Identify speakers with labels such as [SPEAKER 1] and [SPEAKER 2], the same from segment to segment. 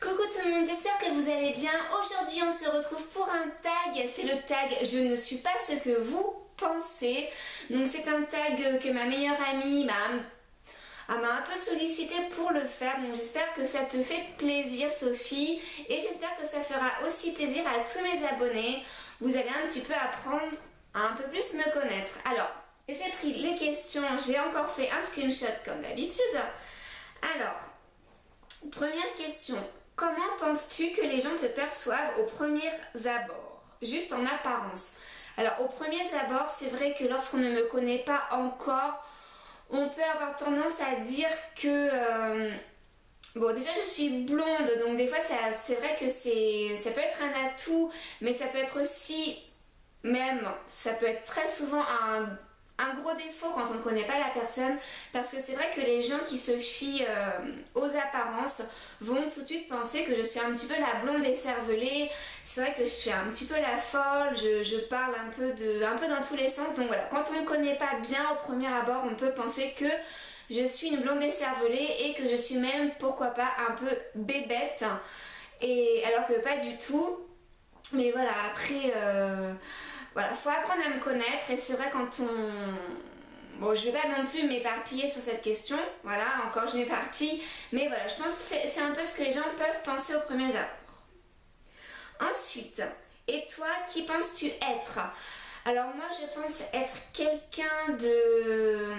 [SPEAKER 1] Coucou tout le monde, j'espère que vous allez bien. Aujourd'hui on se retrouve pour un tag, c'est le tag "Je ne suis pas ce que vous pensez". Donc c'est un tag que ma meilleure amie m'a un peu sollicité pour le faire. Donc j'espère que ça te fait plaisir Sophie et j'espère que ça fera aussi plaisir à tous mes abonnés. Vous allez un petit peu apprendre à un peu plus me connaître. Alors j'ai pris les questions, j'ai encore fait un screenshot comme d'habitude. Alors, première question. Comment penses-tu que les gens te perçoivent aux premiers abords, juste en apparence? Alors aux premiers abords, c'est vrai que lorsqu'on ne me connaît pas encore, on peut avoir tendance à dire que... bon déjà je suis blonde, donc des fois c'est vrai que ça peut être un atout, mais ça peut être aussi, ça peut être très souvent un gros défaut quand on ne connaît pas la personne, parce que c'est vrai que les gens qui se fient aux apparences vont tout de suite penser que je suis un petit peu la blonde écervelée. C'est vrai que je suis un petit peu la folle, je parle un peu dans tous les sens. Donc voilà, quand on ne me connaît pas bien au premier abord, on peut penser que je suis une blonde écervelée et que je suis même, pourquoi pas, un peu bébête, et alors que pas du tout. Mais voilà, après... voilà, faut apprendre à me connaître et c'est vrai quand on... Bon, je vais pas non plus m'éparpiller sur cette question, voilà, encore je m'éparpille, mais voilà, je pense que c'est un peu ce que les gens peuvent penser au premier abord. Ensuite, et toi, qui penses-tu être? Alors moi, je pense être quelqu'un de...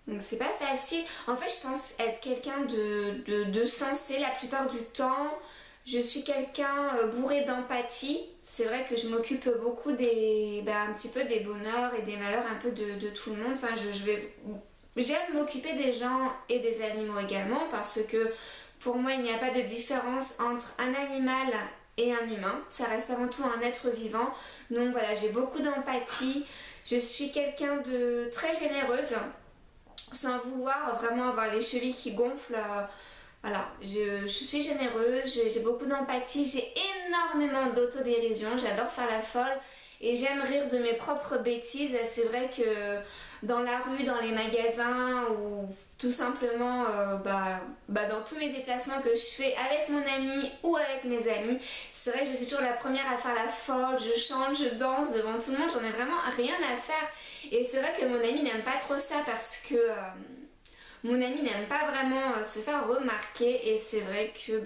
[SPEAKER 1] Donc c'est pas facile. En fait, je pense être quelqu'un de sensé la plupart du temps. Je suis quelqu'un bourré d'empathie. C'est vrai que je m'occupe beaucoup un petit peu des bonheurs et des malheurs un peu de tout le monde. Enfin, j'aime m'occuper des gens et des animaux également, parce que pour moi, il n'y a pas de différence entre un animal et un humain. Ça reste avant tout un être vivant. Donc voilà, j'ai beaucoup d'empathie. Je suis quelqu'un de très généreuse, sans vouloir vraiment avoir les chevilles qui gonflent. Voilà, je suis généreuse, j'ai beaucoup d'empathie, j'ai énormément d'autodérision, j'adore faire la folle et j'aime rire de mes propres bêtises. C'est vrai que dans la rue, dans les magasins ou tout simplement dans tous mes déplacements que je fais avec mon ami ou avec mes amis, c'est vrai que je suis toujours la première à faire la folle, je chante, je danse devant tout le monde, j'en ai vraiment rien à faire. Et c'est vrai que mon ami n'aime pas trop ça parce que... mon ami n'aime pas vraiment se faire remarquer et c'est vrai que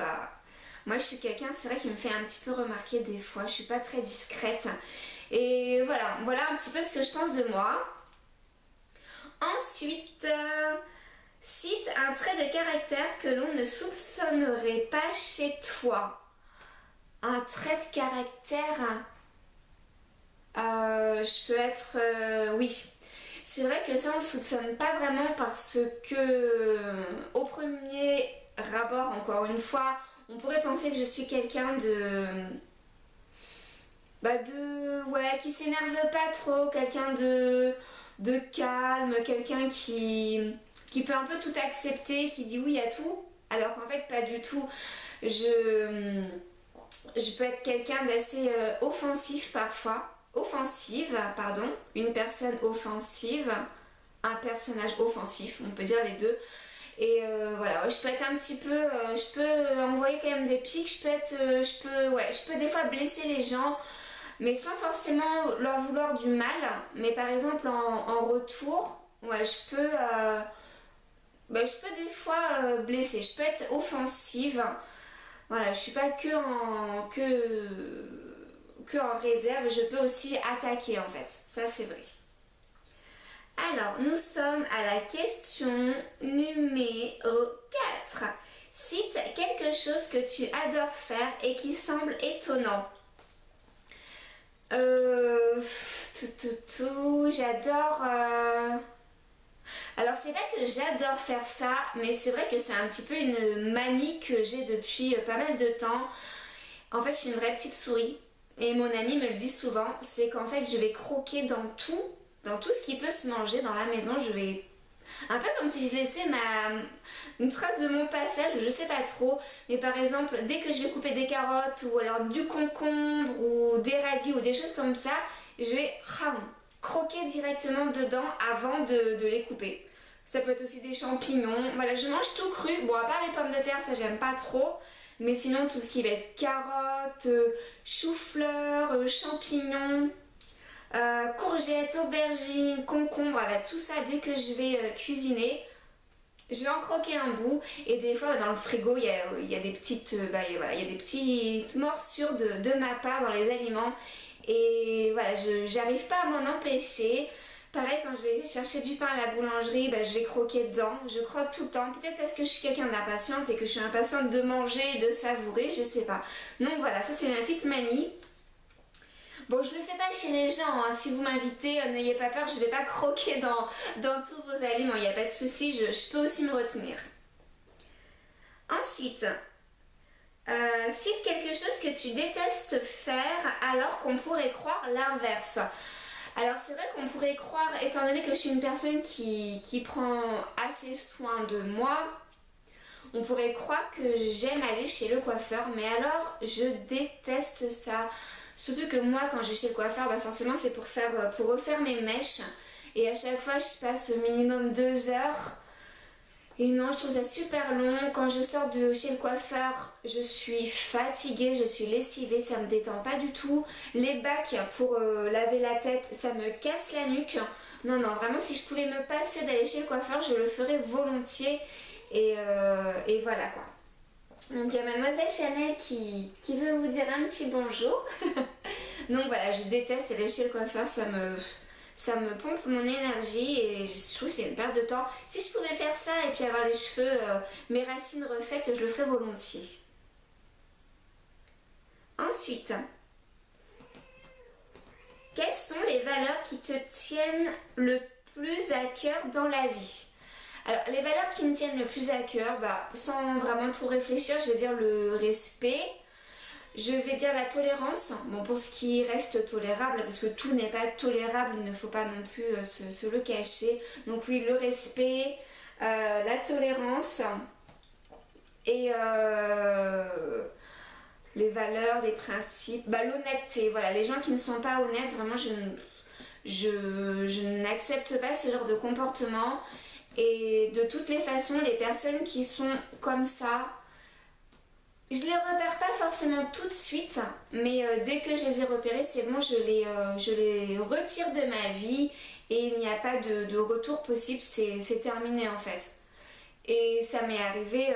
[SPEAKER 1] moi je suis quelqu'un, c'est vrai, qui me fait un petit peu remarquer des fois, je suis pas très discrète et voilà un petit peu ce que je pense de moi. Ensuite, cite un trait de caractère que l'on ne soupçonnerait pas chez toi. Un trait de caractère, je peux être... oui. C'est vrai que ça on le soupçonne pas vraiment parce que au premier rapport, encore une fois, on pourrait penser que je suis quelqu'un qui s'énerve pas trop, quelqu'un de calme, quelqu'un qui peut un peu tout accepter, qui dit oui à tout, alors qu'en fait pas du tout. Je peux être quelqu'un d'assez offensive parfois. Une personne offensive, un personnage offensif, on peut dire les deux. Et voilà, je peux être un petit peu, je peux envoyer quand même des pics, je peux des fois blesser les gens, mais sans forcément leur vouloir du mal. Mais par exemple en retour, je peux des fois blesser, je peux être offensive. Voilà, je suis pas que en réserve, je peux aussi attaquer en fait, ça c'est vrai. Alors, nous sommes à la question numéro 4. Cite quelque chose que tu adores faire et qui semble étonnant. J'adore... Alors c'est pas que j'adore faire ça, mais c'est vrai que c'est un petit peu une manie que j'ai depuis pas mal de temps. En fait, je suis une vraie petite souris. Et mon ami me le dit souvent, c'est qu'en fait je vais croquer dans tout ce qui peut se manger dans la maison. Je vais... Un peu comme si je laissais une trace de mon passage, je sais pas trop. Mais par exemple, dès que je vais couper des carottes ou alors du concombre ou des radis ou des choses comme ça, je vais croquer directement dedans avant de les couper. Ça peut être aussi des champignons. Voilà, je mange tout cru. Bon, à part les pommes de terre, ça j'aime pas trop. Mais sinon, tout ce qui va être carottes, chou-fleur, champignons, courgettes, aubergines, concombres, voilà, tout ça dès que je vais cuisiner. Je vais en croquer un bout et des fois dans le frigo il y a des petites, voilà, il y a des petites morsures de ma part dans les aliments et voilà, j'arrive pas à m'en empêcher. Pareil, quand je vais chercher du pain à la boulangerie, je vais croquer dedans. Je croque tout le temps, peut-être parce que je suis quelqu'un d'impatiente et que je suis impatiente de manger et de savourer, je sais pas. Donc voilà, ça c'est ma petite manie. Bon, je le fais pas chez les gens, hein. Si vous m'invitez, n'ayez pas peur, je vais pas croquer dans tous vos aliments, il n'y a pas de souci, je peux aussi me retenir. Ensuite, cite quelque chose que tu détestes faire alors qu'on pourrait croire l'inverse. Alors c'est vrai qu'on pourrait croire, étant donné que je suis une personne qui prend assez soin de moi, on pourrait croire que j'aime aller chez le coiffeur, mais alors je déteste ça. Surtout que moi, quand je vais chez le coiffeur, forcément c'est pour refaire mes mèches. Et à chaque fois, je passe au minimum 2 heures. Et non, je trouve ça super long. Quand je sors de chez le coiffeur, je suis fatiguée, je suis lessivée, ça me détend pas du tout. Les bacs pour laver la tête, ça me casse la nuque. Non, non, vraiment, si je pouvais me passer d'aller chez le coiffeur, je le ferais volontiers. Et voilà quoi. Donc il y a Mademoiselle Chanel qui veut vous dire un petit bonjour. Donc voilà, je déteste aller chez le coiffeur, ça me pompe mon énergie et je trouve que c'est une perte de temps. Si je pouvais faire ça et puis avoir les cheveux, mes racines refaites, je le ferais volontiers. Ensuite, quelles sont les valeurs qui te tiennent le plus à cœur dans la vie ? Alors, les valeurs qui me tiennent le plus à cœur, sans vraiment trop réfléchir, je vais dire le respect, je vais dire la tolérance, bon, pour ce qui reste tolérable, parce que tout n'est pas tolérable, il ne faut pas non plus se le cacher. Donc oui, le respect, la tolérance et les valeurs, les principes, l'honnêteté. Voilà, les gens qui ne sont pas honnêtes, vraiment, je n'accepte pas ce genre de comportement. Et de toutes les façons, les personnes qui sont comme ça, je les repère pas forcément tout de suite, mais dès que je les ai repérés, c'est bon, je les retire de ma vie et il n'y a pas de retour possible, c'est terminé en fait. Et ça m'est arrivé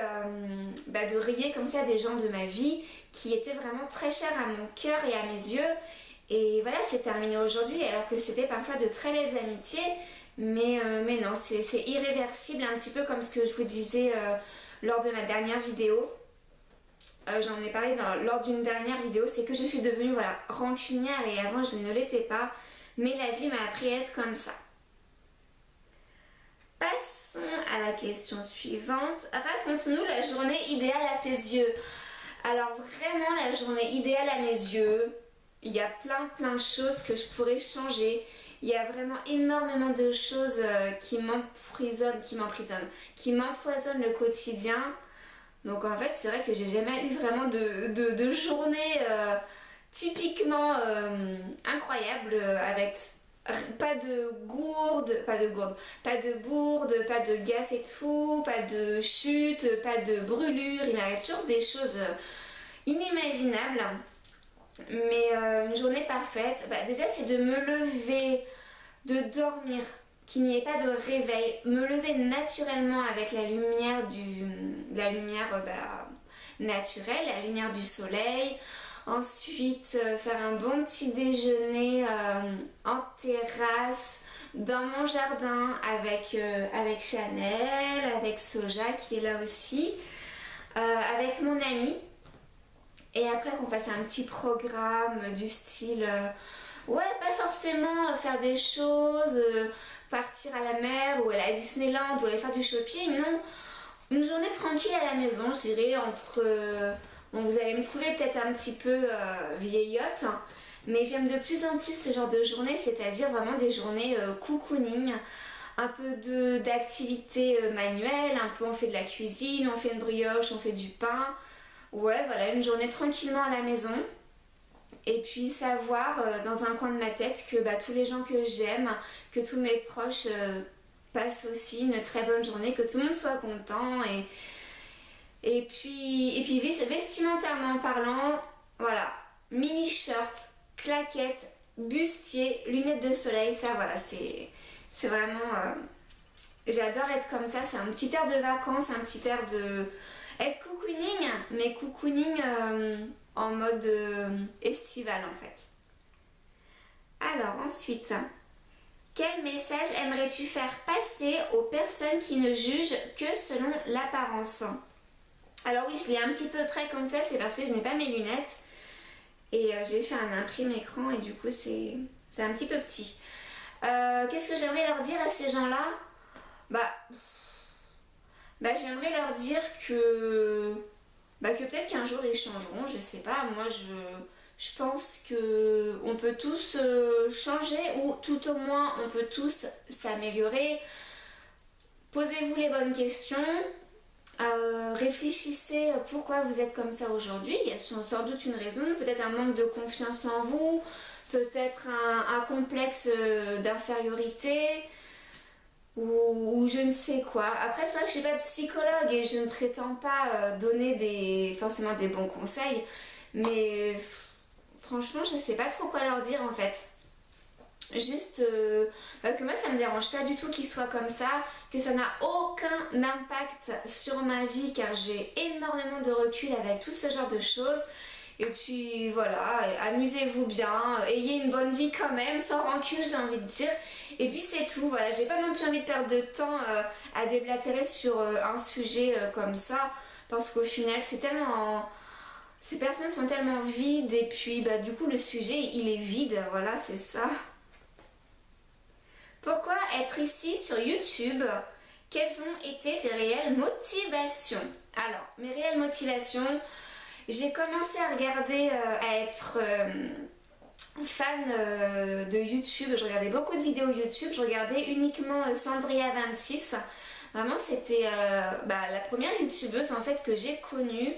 [SPEAKER 1] de rayer comme ça des gens de ma vie qui étaient vraiment très chers à mon cœur et à mes yeux. Et voilà, c'est terminé aujourd'hui alors que c'était parfois de très belles amitiés. Mais non, c'est irréversible, un petit peu comme ce que je vous disais lors de ma dernière vidéo. J'en ai parlé lors d'une dernière vidéo, c'est que je suis devenue rancunière et avant je ne l'étais pas. Mais la vie m'a appris à être comme ça. Passons à la question suivante. Raconte-nous la journée idéale à tes yeux. Alors vraiment la journée idéale à mes yeux, il y a plein de choses que je pourrais changer. Il y a vraiment énormément de choses qui m'empoisonnent le quotidien. Donc en fait, c'est vrai que j'ai jamais eu vraiment de journée typiquement incroyable avec pas de bourde, pas de gaffe et tout, pas de chute, pas de brûlure. Il m'arrive toujours des choses inimaginables. Mais une journée parfaite, déjà c'est de me lever, de dormir, qu'il n'y ait pas de réveil, me lever naturellement avec la lumière naturelle, la lumière du soleil. Ensuite faire un bon petit déjeuner en terrasse, dans mon jardin avec Chanel, avec Soja qui est là aussi, avec mon ami. Et après qu'on fasse un petit programme du style, pas forcément faire des choses, partir à la mer ou aller à Disneyland ou aller faire du shopping, non. Une journée tranquille à la maison, je dirais, entre... bon, vous allez me trouver peut-être un petit peu vieillotte, mais j'aime de plus en plus ce genre de journée, c'est-à-dire vraiment des journées cocooning, un peu d'activité manuelle, un peu on fait de la cuisine, on fait une brioche, on fait du pain. Ouais, voilà, une journée tranquillement à la maison. Et puis savoir dans un coin de ma tête que tous les gens que j'aime, que tous mes proches passe aussi une très bonne journée, que tout le monde soit content. Et puis vestimentairement parlant, voilà, mini shirt, claquettes, bustier, lunettes de soleil, ça voilà, c'est vraiment... j'adore être comme ça, c'est un petit air de vacances, un petit air de... être cocooning, mais cocooning en mode estival en fait. Alors ensuite, quel message aimerais-tu faire passer aux personnes qui ne jugent que selon l'apparence? Alors oui, je l'ai un petit peu près comme ça, c'est parce que je n'ai pas mes lunettes. Et j'ai fait un imprime écran et du coup c'est un petit peu petit. Qu'est-ce que j'aimerais leur dire à ces gens-là? Bah j'aimerais leur dire que peut-être qu'un jour ils changeront, je sais pas. Moi je pense que on peut tous changer, ou tout au moins on peut tous s'améliorer. Posez-vous les bonnes questions. Réfléchissez pourquoi vous êtes comme ça aujourd'hui. Il y a sans doute une raison, peut-être un manque de confiance en vous, peut-être un complexe d'infériorité, ou je ne sais quoi. Après c'est vrai que je ne suis pas psychologue et je ne prétends pas donner forcément des bons conseils, mais franchement je ne sais pas trop quoi leur dire en fait. Juste que moi ça me dérange pas du tout qu'ils soient comme ça, que ça n'a aucun impact sur ma vie car j'ai énormément de recul avec tout ce genre de choses. Et puis voilà, amusez-vous bien, ayez une bonne vie quand même, sans rancune j'ai envie de dire. Et puis c'est tout, voilà, j'ai pas non plus envie de perdre de temps à déblatérer sur un sujet comme ça, parce qu'au final c'est tellement... Ces personnes sont tellement vides et puis du coup le sujet il est vide, voilà c'est ça. Pourquoi être ici sur YouTube? Quelles ont été tes réelles motivations? Alors, mes réelles motivations, j'ai commencé à regarder, à être fan de YouTube. Je regardais beaucoup de vidéos YouTube. Je regardais uniquement Cendria26. Vraiment, c'était la première youtubeuse en fait que j'ai connue.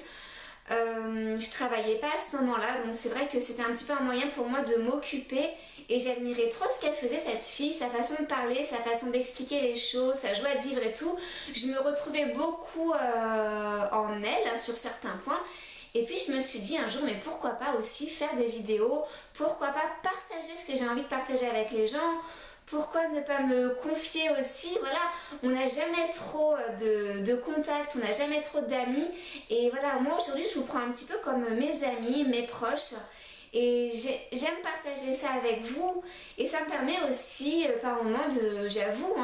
[SPEAKER 1] Je travaillais pas à ce moment-là, donc c'est vrai que c'était un petit peu un moyen pour moi de m'occuper, et j'admirais trop ce qu'elle faisait, cette fille, sa façon de parler, sa façon d'expliquer les choses, sa joie de vivre et tout. Je me retrouvais beaucoup en elle sur certains points. Et puis je me suis dit un jour, mais pourquoi pas aussi faire des vidéos, pourquoi pas partager ce que j'ai envie de partager avec les gens, pourquoi ne pas me confier aussi, voilà, on n'a jamais trop de contacts, on n'a jamais trop d'amis, et voilà, moi aujourd'hui je vous prends un petit peu comme mes amis, mes proches, et j'aime partager ça avec vous, et ça me permet aussi par moments j'avoue,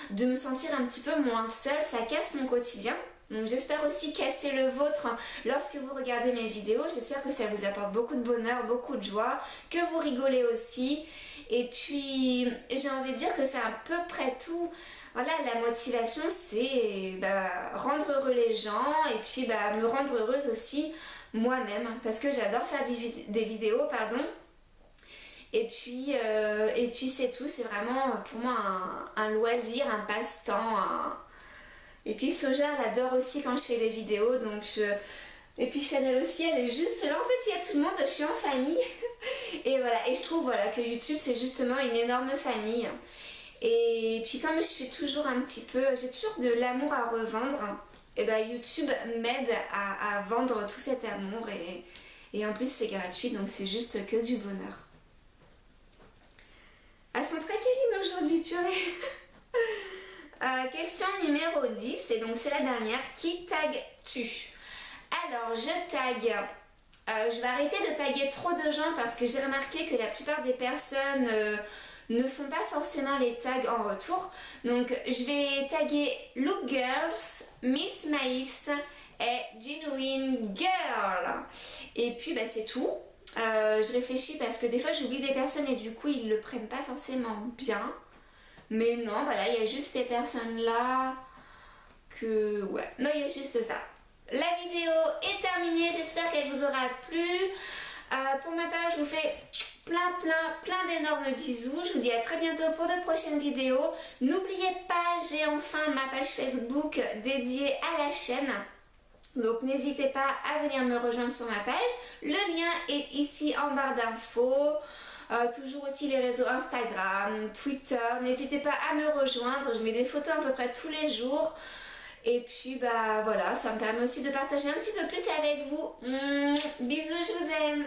[SPEAKER 1] de me sentir un petit peu moins seule, ça casse mon quotidien. Donc j'espère aussi casser le vôtre lorsque vous regardez mes vidéos. J'espère que ça vous apporte beaucoup de bonheur, beaucoup de joie, que vous rigolez aussi. Et puis j'ai envie de dire que c'est à peu près tout. Voilà, la motivation c'est rendre heureux les gens, et puis me rendre heureuse aussi moi-même, parce que j'adore faire des vidéos, pardon. Et puis c'est tout, c'est vraiment pour moi un loisir, un passe-temps, Et puis Soja elle adore aussi quand je fais des vidéos, donc et puis Chanel aussi, elle est juste là, en fait il y a tout le monde, je suis en famille. Et voilà, et je trouve voilà, que YouTube c'est justement une énorme famille. Et puis comme je suis toujours un petit peu, j'ai toujours de l'amour à revendre, et YouTube m'aide à vendre tout cet amour, et en plus c'est gratuit, donc c'est juste que du bonheur. Elles sont très câlines aujourd'hui, purée. Question numéro 10, et donc c'est la dernière. Qui tagues-tu? Alors je tag, je vais arrêter de taguer trop de gens parce que j'ai remarqué que la plupart des personnes ne font pas forcément les tags en retour. Donc je vais taguer Look Girls, Miss Maïs et Genuine Girl. Et puis c'est tout. Je réfléchis parce que des fois j'oublie des personnes et du coup ils le prennent pas forcément bien. Mais non, voilà, il y a juste ces personnes-là que... Ouais, non, il y a juste ça. La vidéo est terminée, j'espère qu'elle vous aura plu. Pour ma part, je vous fais plein d'énormes bisous. Je vous dis à très bientôt pour de prochaines vidéos. N'oubliez pas, j'ai enfin ma page Facebook dédiée à la chaîne. Donc n'hésitez pas à venir me rejoindre sur ma page. Le lien est ici en barre d'infos. toujours aussi les réseaux Instagram, Twitter. N'hésitez pas à me rejoindre, je mets des photos à peu près tous les jours. Et puis bah voilà, ça me permet aussi de partager un petit peu plus avec vous. Bisous, je vous aime.